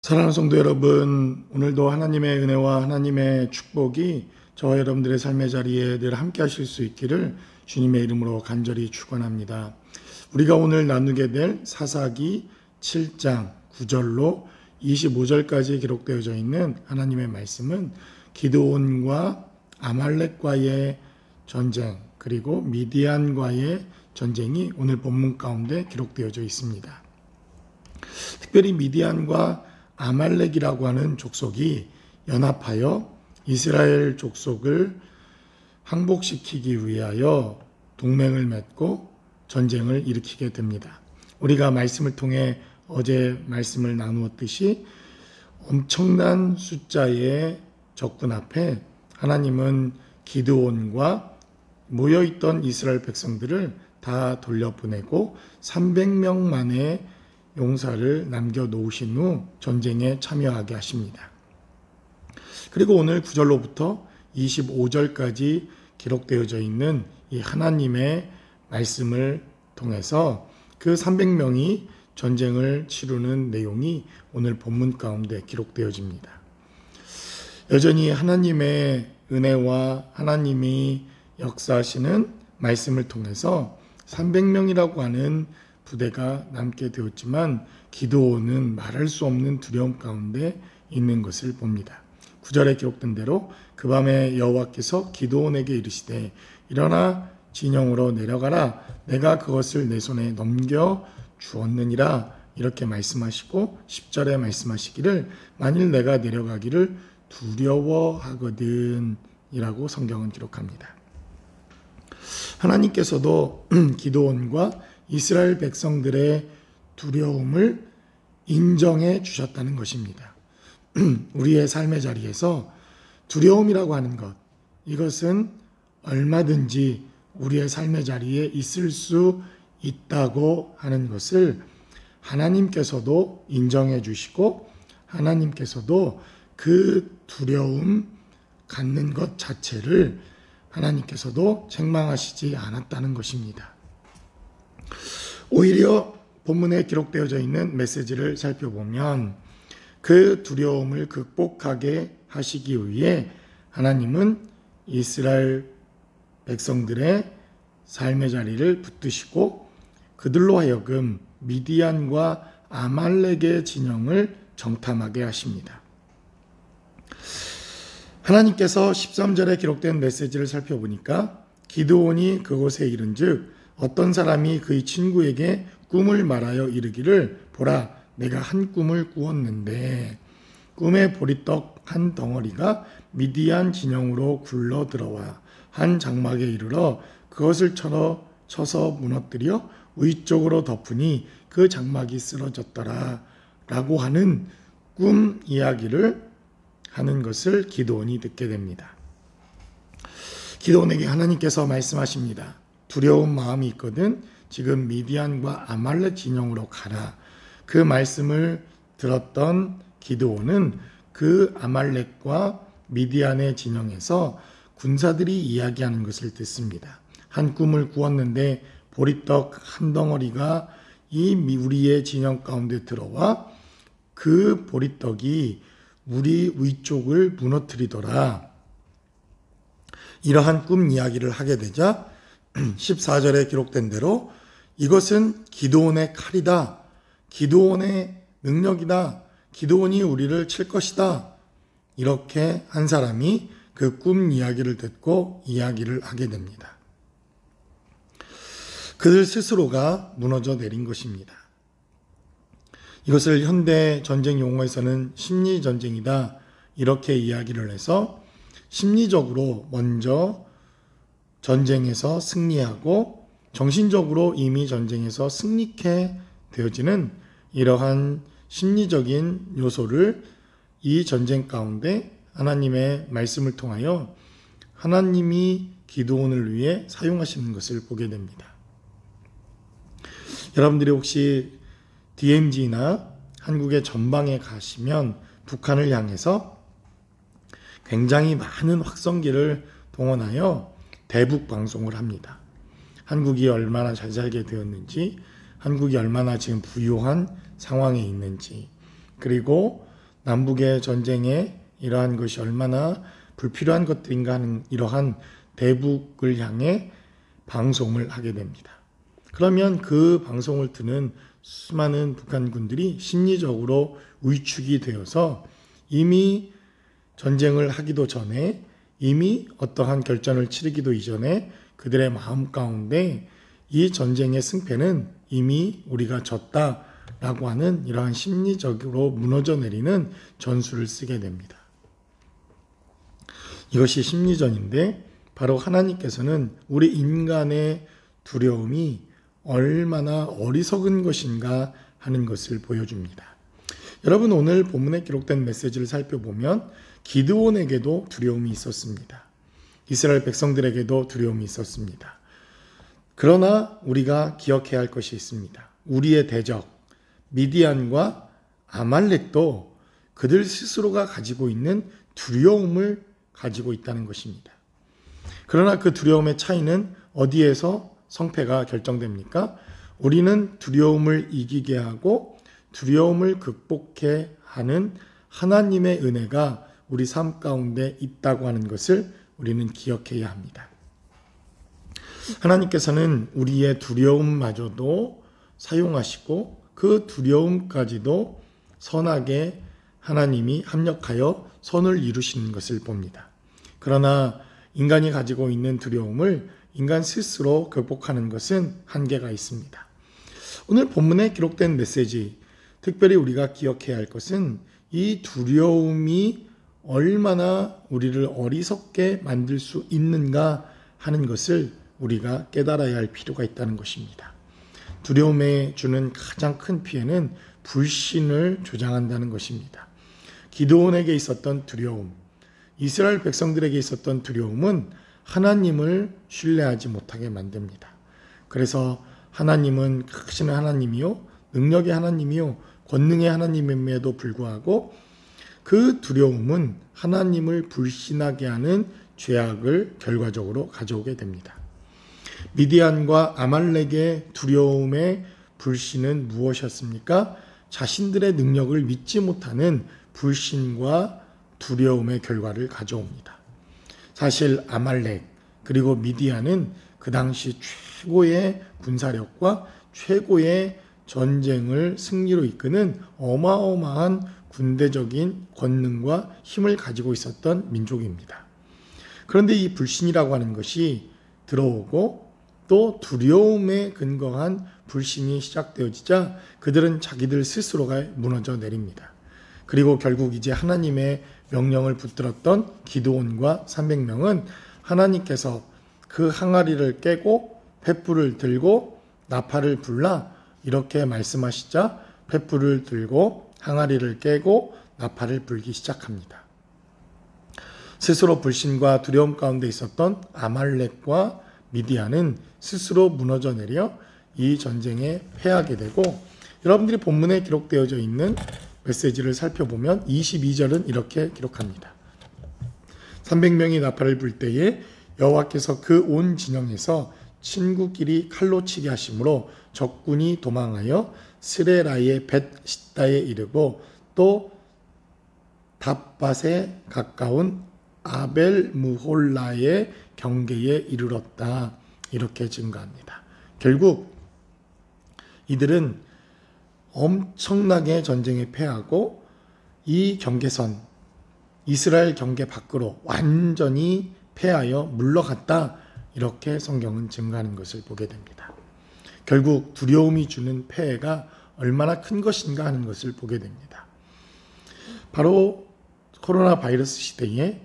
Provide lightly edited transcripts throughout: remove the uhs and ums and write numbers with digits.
사랑하는 성도 여러분, 오늘도 하나님의 은혜와 하나님의 축복이 저와 여러분들의 삶의 자리에 늘 함께 하실 수 있기를 주님의 이름으로 간절히 축원합니다. 우리가 오늘 나누게 될 사사기 7장 9절로 25절까지 기록되어져 있는 하나님의 말씀은 기드온과 아말렉과의 전쟁, 그리고 미디안과의 전쟁이 오늘 본문 가운데 기록되어져 있습니다. 특별히 미디안과 아말렉이라고 하는 족속이 연합하여 이스라엘 족속을 항복시키기 위하여 동맹을 맺고 전쟁을 일으키게 됩니다. 우리가 말씀을 통해 어제 말씀을 나누었듯이 엄청난 숫자의 적군 앞에 하나님은 기드온과 모여있던 이스라엘 백성들을 다 돌려보내고 300명만의 용사를 남겨놓으신 후 전쟁에 참여하게 하십니다. 그리고 오늘 9절로부터 25절까지 기록되어져 있는 이 하나님의 말씀을 통해서 그 300명이 전쟁을 치르는 내용이 오늘 본문 가운데 기록되어집니다. 여전히 하나님의 은혜와 하나님이 역사하시는 말씀을 통해서 300명이라고 하는 부대가 남게 되었지만 기드온은 말할 수 없는 두려움 가운데 있는 것을 봅니다. 9절에 기록된 대로 그 밤에 여호와께서 기드온에게 이르시되 일어나 진영으로 내려가라 내가 그것을 내 손에 넘겨 주었느니라 이렇게 말씀하시고 10절에 말씀하시기를 만일 내가 내려가기를 두려워하거든 이라고 성경은 기록합니다. 하나님께서도 기드온과 이스라엘 백성들의 두려움을 인정해 주셨다는 것입니다. 우리의 삶의 자리에서 두려움이라고 하는 것, 이것은 얼마든지 우리의 삶의 자리에 있을 수 있다고 하는 것을 하나님께서도 인정해 주시고 하나님께서도 그 두려움 갖는 것 자체를 하나님께서도 책망하시지 않았다는 것입니다. 오히려 본문에 기록되어져 있는 메시지를 살펴보면 그 두려움을 극복하게 하시기 위해 하나님은 이스라엘 백성들의 삶의 자리를 붙드시고 그들로 하여금 미디안과 아말렉의 진영을 정탐하게 하십니다. 하나님께서 13절에 기록된 메시지를 살펴보니까 기드온이 그곳에 이른즉 어떤 사람이 그의 친구에게 꿈을 말하여 이르기를 보라 내가 한 꿈을 꾸었는데 꿈에 보리떡 한 덩어리가 미디안 진영으로 굴러 들어와 한 장막에 이르러 그것을 쳐서 무너뜨려 위쪽으로 덮으니 그 장막이 쓰러졌더라 라고 하는 꿈 이야기를 하는 것을 기드온이 듣게 됩니다. 기드온에게 하나님께서 말씀하십니다. 두려운 마음이 있거든 지금 미디안과 아말렉 진영으로 가라. 그 말씀을 들었던 기드온은 그 아말렉과 미디안의 진영에서 군사들이 이야기하는 것을 듣습니다. 한 꿈을 꾸었는데 보리떡 한 덩어리가 이 우리의 진영 가운데 들어와 그 보리떡이 우리 위쪽을 무너뜨리더라. 이러한 꿈 이야기를 하게 되자 14절에 기록된 대로 이것은 기드온의 칼이다. 기드온의 능력이다. 기드온이 우리를 칠 것이다. 이렇게 한 사람이 그 꿈 이야기를 듣고 이야기를 하게 됩니다. 그들 스스로가 무너져 내린 것입니다. 이것을 현대 전쟁 용어에서는 심리전쟁이다. 이렇게 이야기를 해서 심리적으로 먼저 전쟁에서 승리하고 정신적으로 이미 전쟁에서 승리케 되어지는 이러한 심리적인 요소를 이 전쟁 가운데 하나님의 말씀을 통하여 하나님이 기드온을 위해 사용하시는 것을 보게 됩니다. 여러분들이 혹시 DMZ나 한국의 전방에 가시면 북한을 향해서 굉장히 많은 확성기를 동원하여 대북 방송을 합니다. 한국이 얼마나 잘 살게 되었는지, 한국이 얼마나 지금 부유한 상황에 있는지, 그리고 남북의 전쟁에 이러한 것이 얼마나 불필요한 것들인가 하는 이러한 대북을 향해 방송을 하게 됩니다. 그러면 그 방송을 듣는 수많은 북한군들이 심리적으로 위축이 되어서 이미 전쟁을 하기도 전에, 이미 어떠한 결전을 치르기도 이전에 그들의 마음 가운데 이 전쟁의 승패는 이미 우리가 졌다라고 하는 이러한 심리적으로 무너져 내리는 전술을 쓰게 됩니다. 이것이 심리전인데 바로 하나님께서는 우리 인간의 두려움이 얼마나 어리석은 것인가 하는 것을 보여줍니다. 여러분, 오늘 본문에 기록된 메시지를 살펴보면 기드온에게도 두려움이 있었습니다. 이스라엘 백성들에게도 두려움이 있었습니다. 그러나 우리가 기억해야 할 것이 있습니다. 우리의 대적 미디안과 아말렉도 그들 스스로가 가지고 있는 두려움을 가지고 있다는 것입니다. 그러나 그 두려움의 차이는 어디에서 성패가 결정됩니까? 우리는 두려움을 이기게 하고 두려움을 극복해 하는 하나님의 은혜가 우리 삶 가운데 있다고 하는 것을 우리는 기억해야 합니다. 하나님께서는 우리의 두려움마저도 사용하시고 그 두려움까지도 선하게 하나님이 합력하여 선을 이루시는 것을 봅니다. 그러나 인간이 가지고 있는 두려움을 인간 스스로 극복하는 것은 한계가 있습니다. 오늘 본문에 기록된 메시지, 특별히 우리가 기억해야 할 것은 이 두려움이 얼마나 우리를 어리석게 만들 수 있는가 하는 것을 우리가 깨달아야 할 필요가 있다는 것입니다. 두려움에 주는 가장 큰 피해는 불신을 조장한다는 것입니다. 기드온에게 있었던 두려움, 이스라엘 백성들에게 있었던 두려움은 하나님을 신뢰하지 못하게 만듭니다. 그래서 하나님은 크신 하나님이요, 능력의 하나님이요, 권능의 하나님임에도 불구하고 그 두려움은 하나님을 불신하게 하는 죄악을 결과적으로 가져오게 됩니다. 미디안과 아말렉의 두려움의 불신은 무엇이었습니까? 자신들의 능력을 믿지 못하는 불신과 두려움의 결과를 가져옵니다. 사실 아말렉 그리고 미디안은 그 당시 최고의 군사력과 최고의 전쟁을 승리로 이끄는 어마어마한 군대적인 권능과 힘을 가지고 있었던 민족입니다. 그런데 이 불신이라고 하는 것이 들어오고 또 두려움에 근거한 불신이 시작되어지자 그들은 자기들 스스로가 무너져 내립니다. 그리고 결국 이제 하나님의 명령을 붙들었던 기드온과 300명은 하나님께서 그 항아리를 깨고 횃불을 들고 나팔을 불라 이렇게 말씀하시자 횃불을 들고 항아리를 깨고 나팔을 불기 시작합니다. 스스로 불신과 두려움 가운데 있었던 아말렉과 미디안은 스스로 무너져 내려 이 전쟁에 패하게 되고, 여러분들이 본문에 기록되어져 있는 메시지를 살펴보면 22절은 이렇게 기록합니다. 300명이 나팔을 불 때에 여호와께서 그 온 진영에서 친구끼리 칼로 치게 하심으로 적군이 도망하여 스레라의 벳시다에 이르고 또 답밭에 가까운 아벨무홀라의 경계에 이르렀다. 이렇게 증거합니다. 결국 이들은 엄청나게 전쟁에 패하고 이 경계선, 이스라엘 경계 밖으로 완전히 패하여 물러갔다. 이렇게 성경은 증거하는 것을 보게 됩니다. 결국 두려움이 주는 폐해가 얼마나 큰 것인가 하는 것을 보게 됩니다. 바로 코로나 바이러스 시대에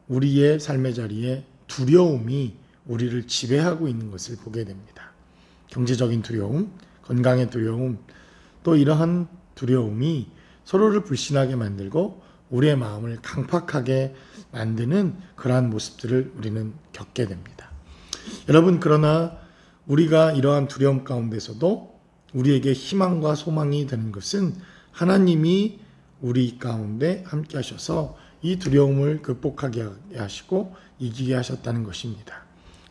우리의 삶의 자리에 두려움이 우리를 지배하고 있는 것을 보게 됩니다. 경제적인 두려움, 건강의 두려움, 또 이러한 두려움이 서로를 불신하게 만들고 우리의 마음을 강팍하게 만드는 그러한 모습들을 우리는 겪게 됩니다. 여러분, 그러나 우리가 이러한 두려움 가운데서도 우리에게 희망과 소망이 되는 것은 하나님이 우리 가운데 함께 하셔서 이 두려움을 극복하게 하시고 이기게 하셨다는 것입니다.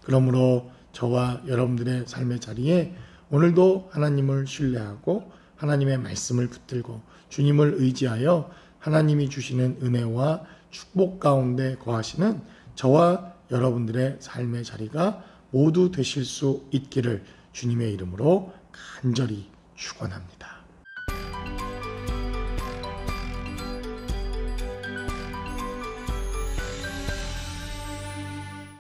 그러므로 저와 여러분들의 삶의 자리에 오늘도 하나님을 신뢰하고 하나님의 말씀을 붙들고 주님을 의지하여 하나님이 주시는 은혜와 축복 가운데 거하시는 저와 여러분들의 삶의 자리가 모두 되실 수 있기를 주님의 이름으로 간절히 축원합니다.